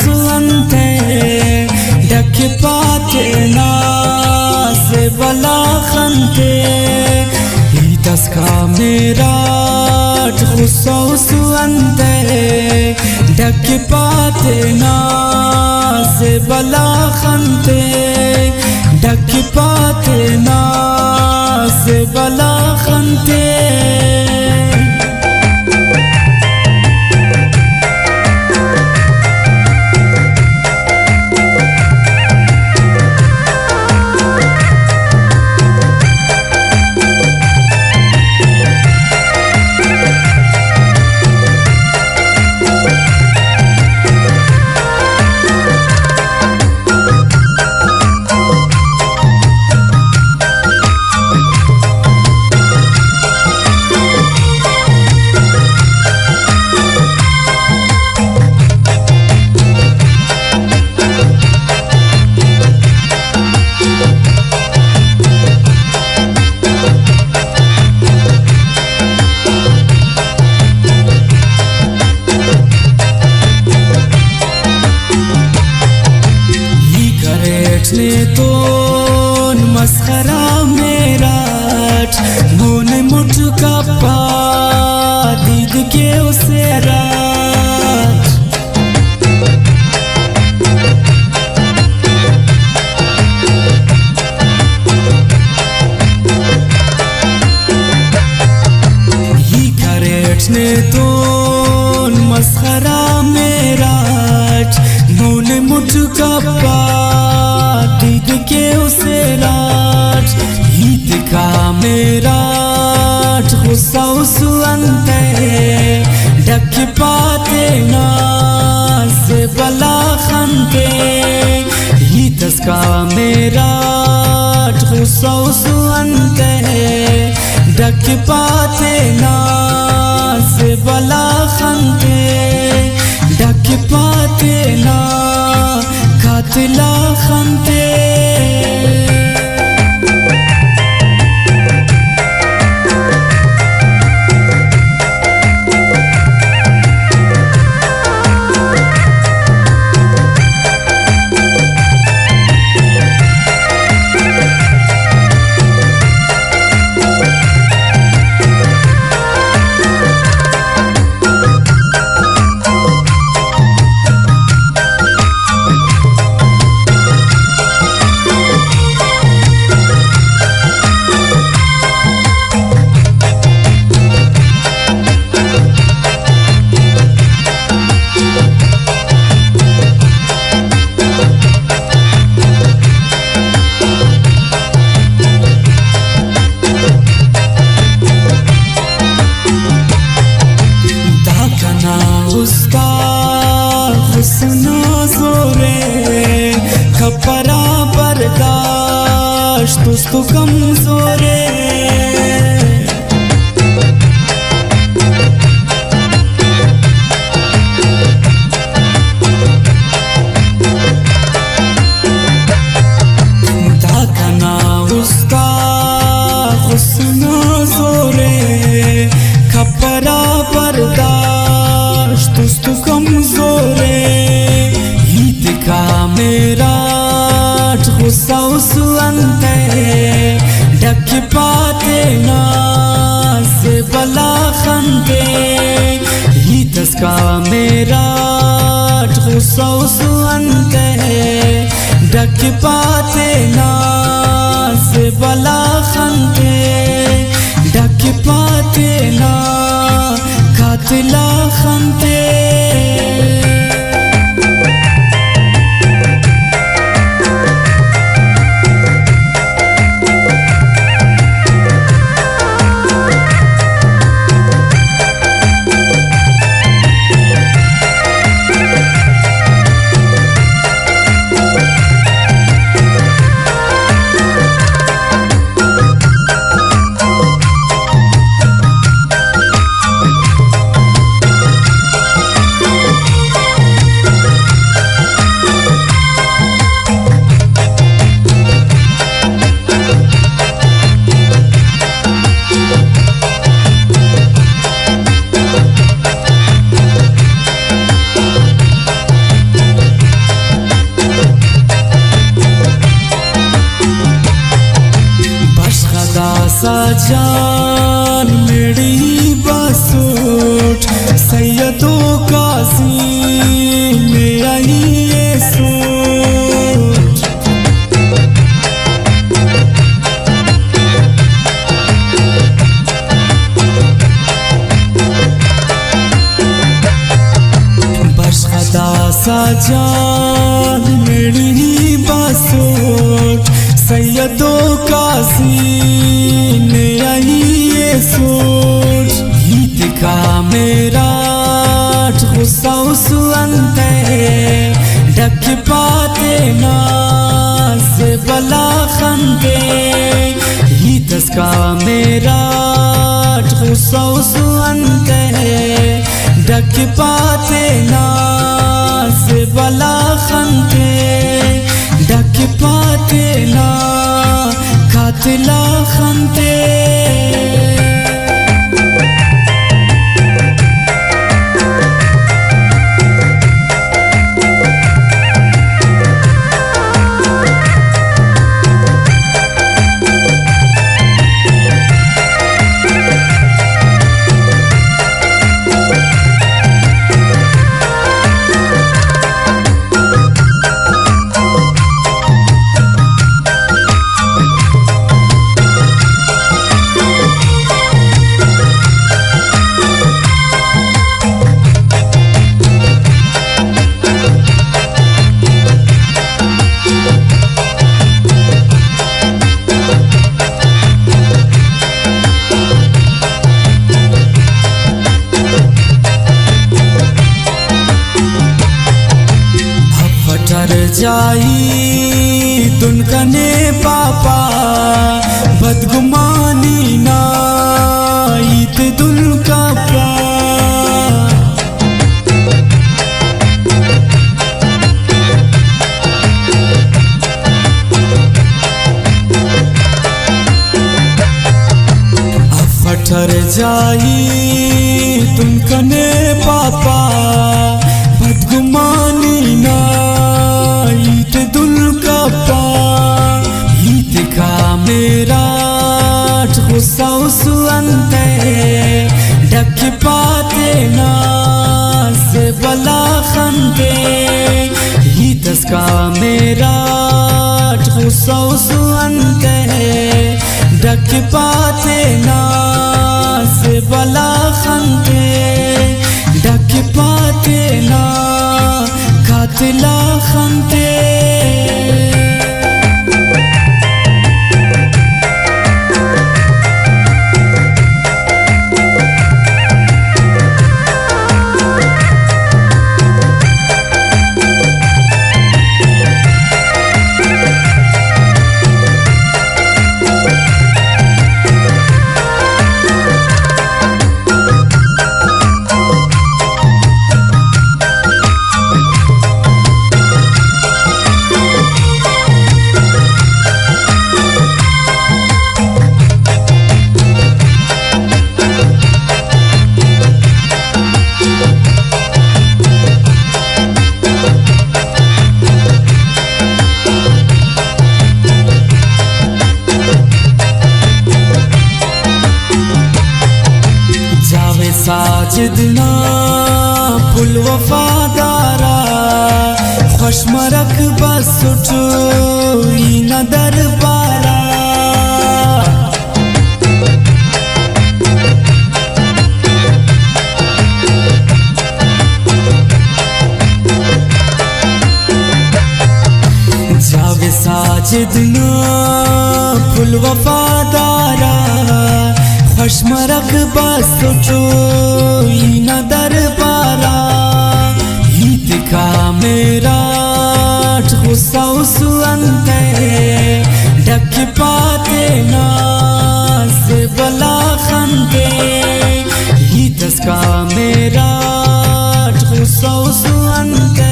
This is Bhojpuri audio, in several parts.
सुअंते डक पाते नाज बला खंते दस का मेरा खुशो सुअंते डक पाते नाज बला खंते डक पाते नाज बला खंते ने तो मस्खरा मेरा मोन मुठ का पा दीद के उसे रात ही करेट ने तो मस्खरा मेरा मोन मुठ का पा दीद के उसे राज ईद का मेरा गुस्सा सुअंते डक पाते नाज बला खंते ईद का मेरा गुस्सा सुअंते डक पाते नाज बला खंते डक पाते ना कातिला खंते उसका हुस्न जोरे खपरा बर्दाश्त उसको कमजोरे दाखना उसका हुस्न जोरे खपरा बर्दाश्त तुस्तु कमजोरे ईद का मेरा गुस्सा सुअंते डक पाते नाज बला खंते ईद का मेरा गुस्सा सुअंते डक पाते नाज बला खंते डक पाते ना कातिला खंते जान मेरी बसूट सैयदों का सीने आई ये सूट। बस खदा सा जान मेरी बसूट सैयदों का सीने आई ये सूट। गीत का मेरा गुस्सा उसवंते ढक पाते नाज बला खंदे। गीत का मेरा गुस्सा उसवंते ढक पाते नाज बला खंदे। ढक पाते ना कातिला खंते। जाई दुनकने पापा बदगुमानी ना ईत दुल का पा। अफटर जाई दुनकने पापा बदगुमानी ना मेरा गुस्सा उसवंते ढक पाते नाज बला खंदे। गीत का मेरा गुस्सा उसवंते ढक पाते नाज बला खंदे। ढक पाते ना कातिला खंदे। साजिदना पुल वफादारा खुशमरक बस उठी न दरबारा। जावे साजिदना पुल वफादारा खुशमरक बस उठो न दरबारा। गीत का मेरा गुस्सा उसवंते ढक पाते नाज बला खंदे। गीत का मेरा गुस्सा उसवंते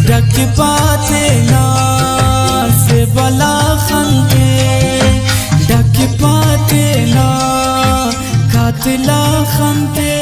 ढक पाते नाज बला खंदे। ढक पाते ना कातिला खंदे।